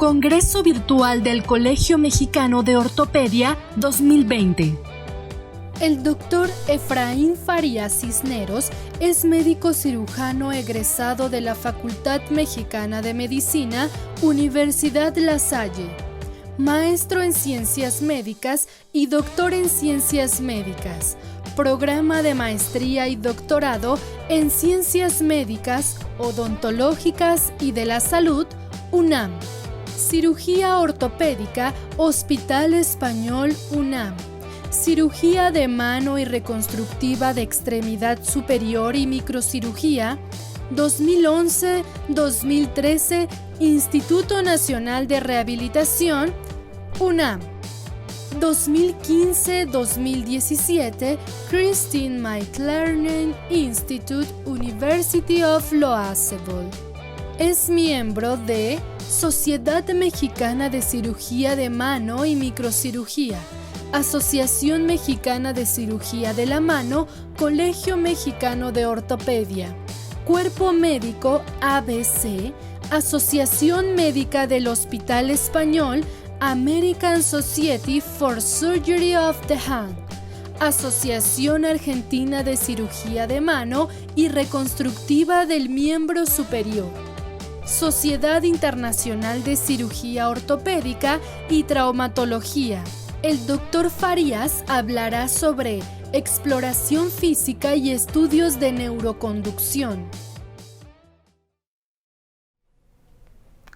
Congreso Virtual del Colegio Mexicano de Ortopedia 2020. El doctor Efraín Farías Cisneros es médico cirujano egresado de la Facultad Mexicana de Medicina, Universidad La Salle, maestro en Ciencias Médicas y doctor en Ciencias Médicas, programa de maestría y doctorado en Ciencias Médicas, Odontológicas y de la Salud, UNAM. Cirugía ortopédica, Hospital Español UNAM. Cirugía de mano y reconstructiva de extremidad superior y microcirugía, 2011-2013, Instituto Nacional de Rehabilitación, UNAM. 2015-2017, Christine McLernan Institute, University of Louisville. Es miembro de Sociedad Mexicana de Cirugía de Mano y Microcirugía, Asociación Mexicana de Cirugía de la Mano, Colegio Mexicano de Ortopedia, Cuerpo Médico ABC, Asociación Médica del Hospital Español, American Society for Surgery of the Hand, Asociación Argentina de Cirugía de Mano y Reconstructiva del Miembro Superior, Sociedad Internacional de Cirugía Ortopédica y Traumatología. El doctor Farías hablará sobre exploración física y estudios de neuroconducción.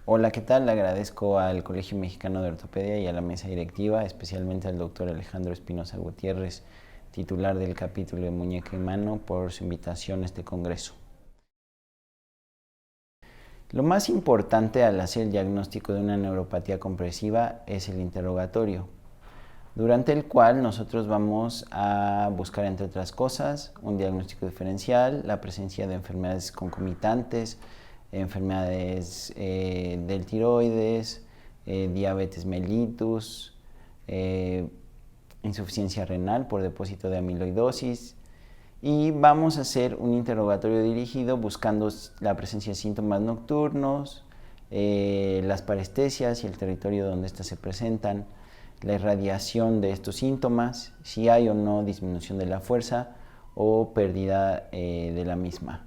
Hola, ¿qué tal? Le agradezco al Colegio Mexicano de Ortopedia y a la mesa directiva, especialmente al doctor Alejandro Espinosa Gutiérrez, titular del capítulo de Muñeca y Mano, por su invitación a este congreso. Lo más importante al hacer el diagnóstico de una neuropatía compresiva es el interrogatorio, durante el cual nosotros vamos a buscar, entre otras cosas, un diagnóstico diferencial, la presencia de enfermedades concomitantes, enfermedades del tiroides, diabetes mellitus, insuficiencia renal por depósito de amiloidosis, y vamos a hacer un interrogatorio dirigido buscando la presencia de síntomas nocturnos, las parestesias y el territorio donde éstas se presentan, la irradiación de estos síntomas, si hay o no disminución de la fuerza o pérdida de la misma.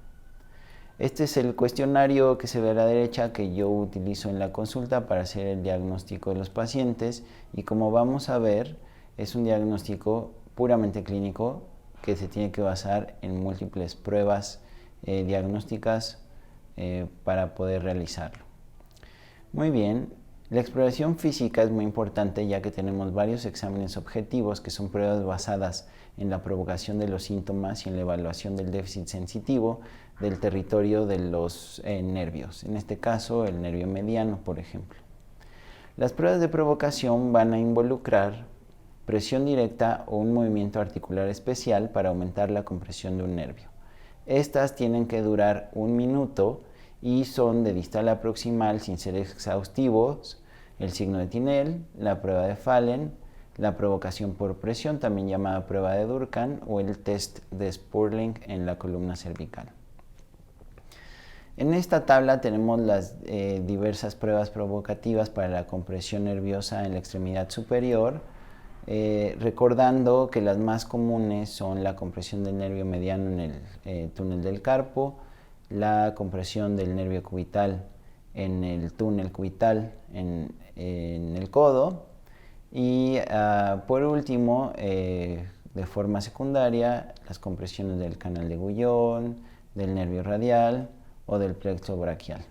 Este es el cuestionario que se ve a la derecha que yo utilizo en la consulta para hacer el diagnóstico de los pacientes, y como vamos a ver, es un diagnóstico puramente clínico que se tiene que basar en múltiples pruebas diagnósticas para poder realizarlo. Muy bien, la exploración física es muy importante, ya que tenemos varios exámenes objetivos que son pruebas basadas en la provocación de los síntomas y en la evaluación del déficit sensitivo del territorio de los nervios, en este caso el nervio mediano, por ejemplo. Las pruebas de provocación van a involucrar presión directa o un movimiento articular especial para aumentar la compresión de un nervio. Estas tienen que durar 1 minuto y son de distal a proximal sin ser exhaustivos: el signo de Tinel, la prueba de Fallen, la provocación por presión, también llamada prueba de Durkheim, o el test de Spurling en la columna cervical. En esta tabla tenemos las diversas pruebas provocativas para la compresión nerviosa en la extremidad superior, recordando que las más comunes son la compresión del nervio mediano en el túnel del carpo, la compresión del nervio cubital en el túnel cubital en el codo, y por último, de forma secundaria, las compresiones del canal de Guyon, del nervio radial o del plexo braquial.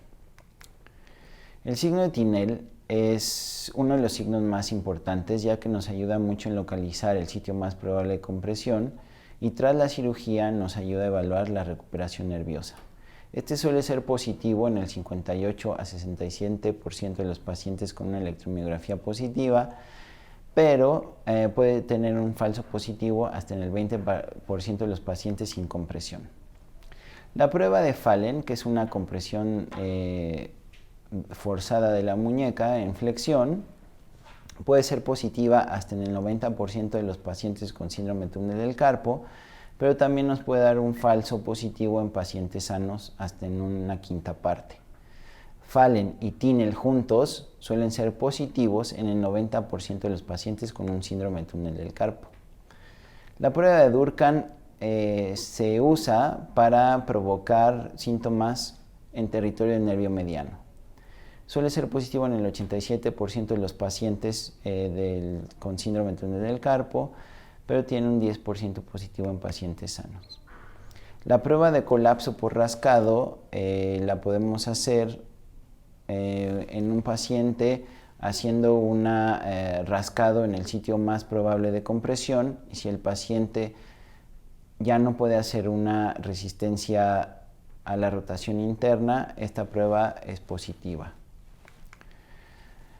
El signo de Tinel es uno de los signos más importantes, ya que nos ayuda mucho en localizar el sitio más probable de compresión, y tras la cirugía nos ayuda a evaluar la recuperación nerviosa. Este suele ser positivo en el 58 a 67% de los pacientes con una electromiografía positiva, pero puede tener un falso positivo hasta en el 20% de los pacientes sin compresión. La prueba de Fallen, que es una compresión forzada de la muñeca en flexión, puede ser positiva hasta en el 90% de los pacientes con síndrome túnel del carpo, pero también nos puede dar un falso positivo en pacientes sanos hasta en una quinta parte. Fallen y Tinel juntos suelen ser positivos en el 90% de los pacientes con un síndrome de túnel del carpo. La prueba de Durkheim se usa para provocar síntomas en territorio del nervio mediano. Suele ser positivo en el 87% de los pacientes con síndrome de túnel del carpo, pero tiene un 10% positivo en pacientes sanos. La prueba de colapso por rascado la podemos hacer en un paciente haciendo un rascado en el sitio más probable de compresión, y si el paciente ya no puede hacer una resistencia a la rotación interna, esta prueba es positiva.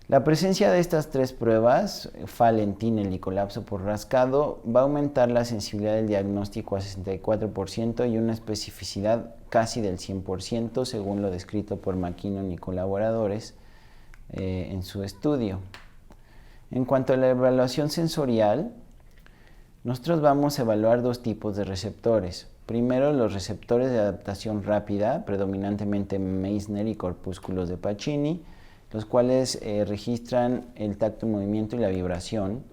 La presencia de estas tres pruebas, Fallen, Tinel y colapso por rascado, va a aumentar la sensibilidad del diagnóstico a 64% y una especificidad casi del 100%, según lo descrito por McKinnon y colaboradores en su estudio. En cuanto a la evaluación sensorial, nosotros vamos a evaluar dos tipos de receptores. Primero, los receptores de adaptación rápida, predominantemente Meissner y corpúsculos de Pacini, los cuales registran el tacto, movimiento y la vibración.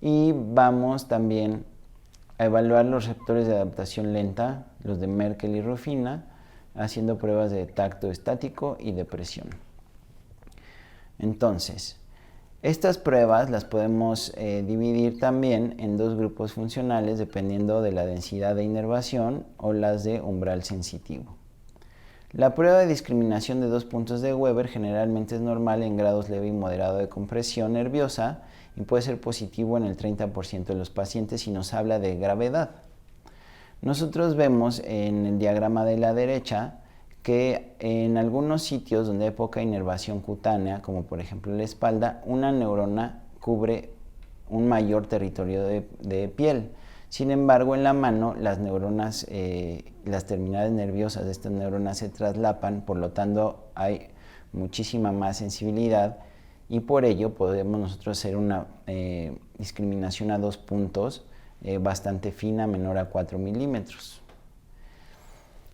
Y vamos también a evaluar los receptores de adaptación lenta, los de Merkel y Ruffina, haciendo pruebas de tacto estático y de presión. Entonces, estas pruebas las podemos dividir también en dos grupos funcionales dependiendo de la densidad de inervación o las de umbral sensitivo. La prueba de discriminación de 2 puntos de Weber generalmente es normal en grados leve y moderado de compresión nerviosa y puede ser positivo en el 30% de los pacientes y nos habla de gravedad. Nosotros vemos en el diagrama de la derecha que en algunos sitios donde hay poca inervación cutánea, como por ejemplo la espalda, una neurona cubre un mayor territorio de piel. Sin embargo, en la mano, las neuronas, las terminales nerviosas de estas neuronas se traslapan, por lo tanto hay muchísima más sensibilidad y por ello podemos nosotros hacer una discriminación a 2 puntos bastante fina, menor a 4 milímetros.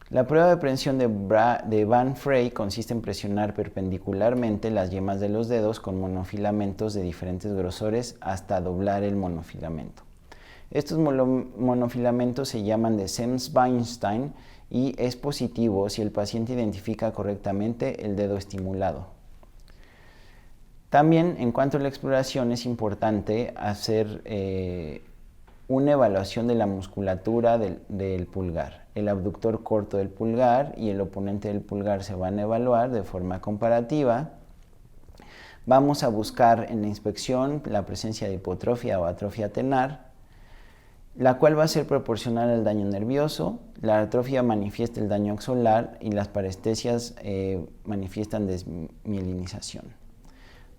La prueba de prensión de Van Frey consiste en presionar perpendicularmente las yemas de los dedos con monofilamentos de diferentes grosores hasta doblar el monofilamento. Estos monofilamentos se llaman de Semmes-Weinstein y es positivo si el paciente identifica correctamente el dedo estimulado. También, en cuanto a la exploración, es importante hacer una evaluación de la musculatura del pulgar. El abductor corto del pulgar y el oponente del pulgar se van a evaluar de forma comparativa. Vamos a buscar en la inspección la presencia de hipotrofia o atrofia tenar, la cual va a ser proporcional al daño nervioso. La atrofia manifiesta el daño axolar y las parestesias manifiestan desmielinización.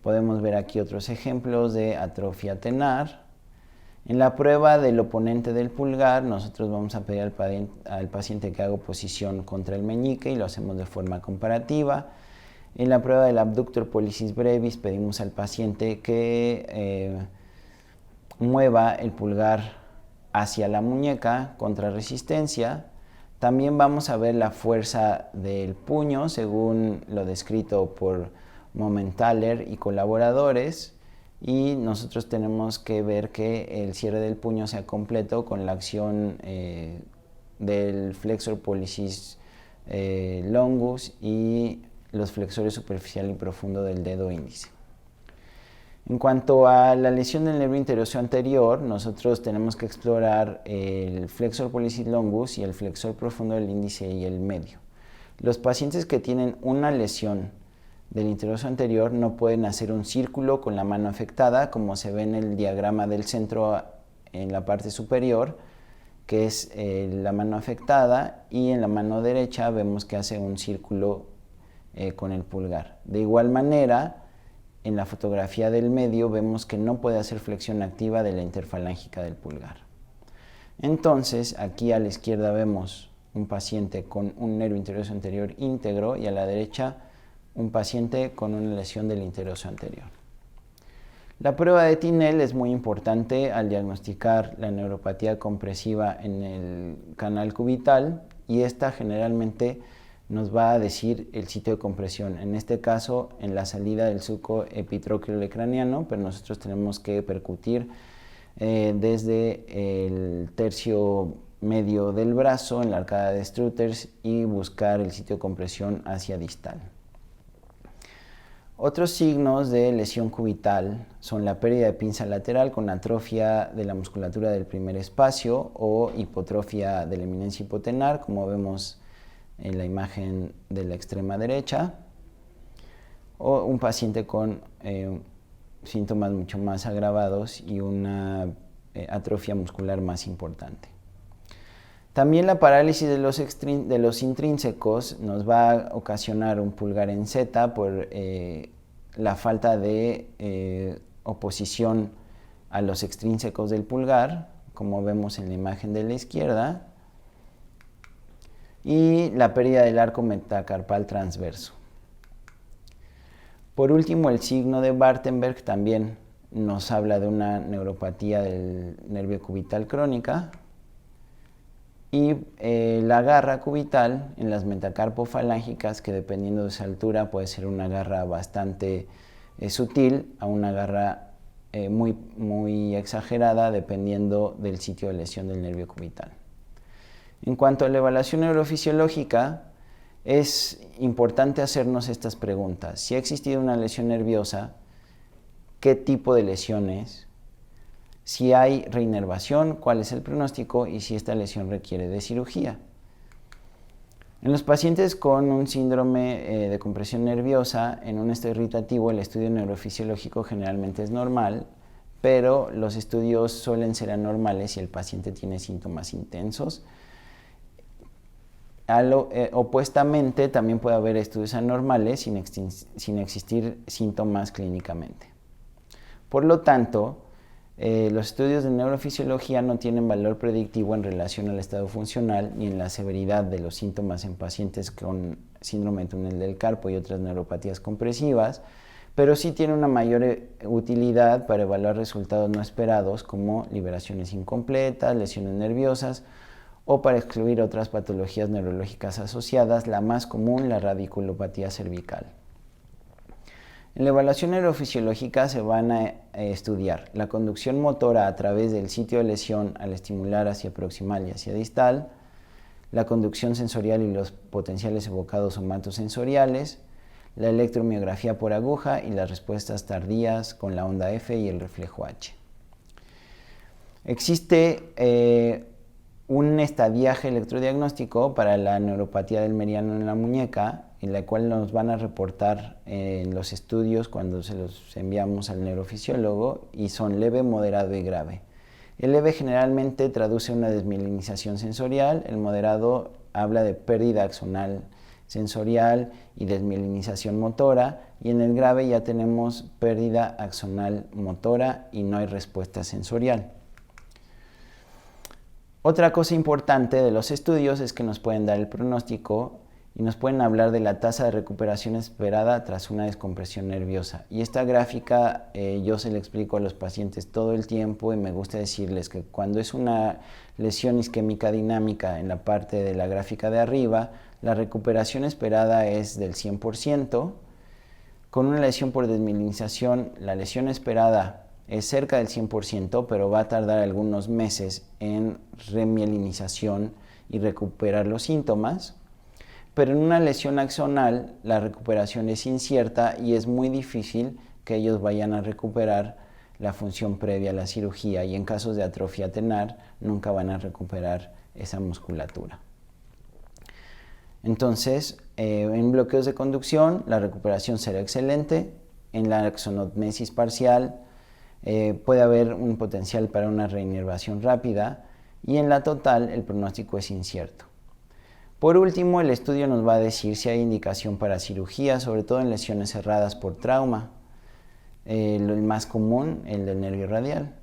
Podemos ver aquí otros ejemplos de atrofia tenar. En la prueba del oponente del pulgar, nosotros vamos a pedir al paciente que haga oposición contra el meñique y lo hacemos de forma comparativa. En la prueba del abductor pollicis brevis, pedimos al paciente que mueva el pulgar hacia la muñeca contra resistencia. También vamos a ver la fuerza del puño según lo descrito por Momentaler y colaboradores, y nosotros tenemos que ver que el cierre del puño sea completo con la acción del flexor pollicis longus y los flexores superficial y profundo del dedo índice. En cuanto a la lesión del nervio interoseo anterior, nosotros tenemos que explorar el flexor pollicis longus y el flexor profundo del índice y el medio. Los pacientes que tienen una lesión del interoseo anterior no pueden hacer un círculo con la mano afectada, como se ve en el diagrama del centro en la parte superior, que es la mano afectada, y en la mano derecha vemos que hace un círculo con el pulgar. De igual manera, en la fotografía del medio vemos que no puede hacer flexión activa de la interfalángica del pulgar. Entonces, aquí a la izquierda vemos un paciente con un nervio interoseo anterior íntegro y a la derecha un paciente con una lesión del interoseo anterior. La prueba de Tinel es muy importante al diagnosticar la neuropatía compresiva en el canal cubital, y esta generalmente nos va a decir el sitio de compresión, en este caso en la salida del surco epitróqueo-craneano, pero nosotros tenemos que percutir desde el tercio medio del brazo en la arcada de Struters y buscar el sitio de compresión hacia distal. Otros signos de lesión cubital son la pérdida de pinza lateral con atrofia de la musculatura del primer espacio o hipotrofia de la eminencia hipotenar, como vemos en la imagen de la extrema derecha, o un paciente con síntomas mucho más agravados y una atrofia muscular más importante. También la parálisis de los intrínsecos nos va a ocasionar un pulgar en Z por la falta de oposición a los extrínsecos del pulgar, como vemos en la imagen de la izquierda, y la pérdida del arco metacarpal transverso. Por último, el signo de Bartenberg también nos habla de una neuropatía del nervio cubital crónica, y la garra cubital en las metacarpofalángicas, que dependiendo de su altura puede ser una garra bastante sutil a una garra muy exagerada, dependiendo del sitio de lesión del nervio cubital. En cuanto a la evaluación neurofisiológica, es importante hacernos estas preguntas. Si ha existido una lesión nerviosa, ¿qué tipo de lesión es? Si hay reinervación, ¿cuál es el pronóstico? Y si esta lesión requiere de cirugía. En los pacientes con un síndrome de compresión nerviosa en un estado irritativo, el estudio neurofisiológico generalmente es normal, pero los estudios suelen ser anormales si el paciente tiene síntomas intensos. Opuestamente, también puede haber estudios anormales sin existir síntomas clínicamente. Por lo tanto, los estudios de neurofisiología no tienen valor predictivo en relación al estado funcional ni en la severidad de los síntomas en pacientes con síndrome de túnel del carpo y otras neuropatías compresivas, pero sí tienen una mayor utilidad para evaluar resultados no esperados como liberaciones incompletas, lesiones nerviosas o para excluir otras patologías neurológicas asociadas, la más común, la radiculopatía cervical. En la evaluación neurofisiológica se van a estudiar la conducción motora a través del sitio de lesión al estimular hacia proximal y hacia distal, la conducción sensorial y los potenciales evocados somatosensoriales, la electromiografía por aguja y las respuestas tardías con la onda F y el reflejo H. Existe un estadiaje electrodiagnóstico para la neuropatía del meridiano en la muñeca, en la cual nos van a reportar en los estudios cuando se los enviamos al neurofisiólogo, y son leve, moderado y grave. El leve generalmente traduce una desmielinización sensorial, el moderado habla de pérdida axonal sensorial y desmielinización motora, y en el grave ya tenemos pérdida axonal motora y no hay respuesta sensorial. Otra cosa importante de los estudios es que nos pueden dar el pronóstico y nos pueden hablar de la tasa de recuperación esperada tras una descompresión nerviosa. Y esta gráfica yo se la explico a los pacientes todo el tiempo, y me gusta decirles que cuando es una lesión isquémica dinámica en la parte de la gráfica de arriba, la recuperación esperada es del 100%. Con una lesión por desmielinización, la lesión esperada es cerca del 100%, pero va a tardar algunos meses en remielinización y recuperar los síntomas. Pero en una lesión axonal la recuperación es incierta y es muy difícil que ellos vayan a recuperar la función previa a la cirugía, y en casos de atrofia tenar nunca van a recuperar esa musculatura. Entonces, en bloqueos de conducción la recuperación será excelente. En la axonotmesis parcial puede haber un potencial para una reinervación rápida, y en la total el pronóstico es incierto. Por último, el estudio nos va a decir si hay indicación para cirugía, sobre todo en lesiones cerradas por trauma, el más común, el del nervio radial.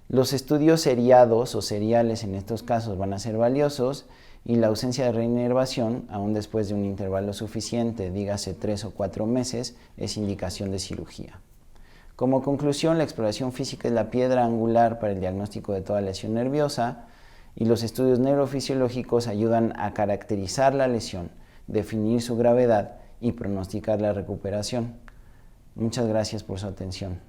Los estudios seriados o seriales en estos casos van a ser valiosos, y la ausencia de reinervación, aún después de un intervalo suficiente, dígase 3 o 4 meses, es indicación de cirugía. Como conclusión, la exploración física es la piedra angular para el diagnóstico de toda lesión nerviosa, y los estudios neurofisiológicos ayudan a caracterizar la lesión, definir su gravedad y pronosticar la recuperación. Muchas gracias por su atención.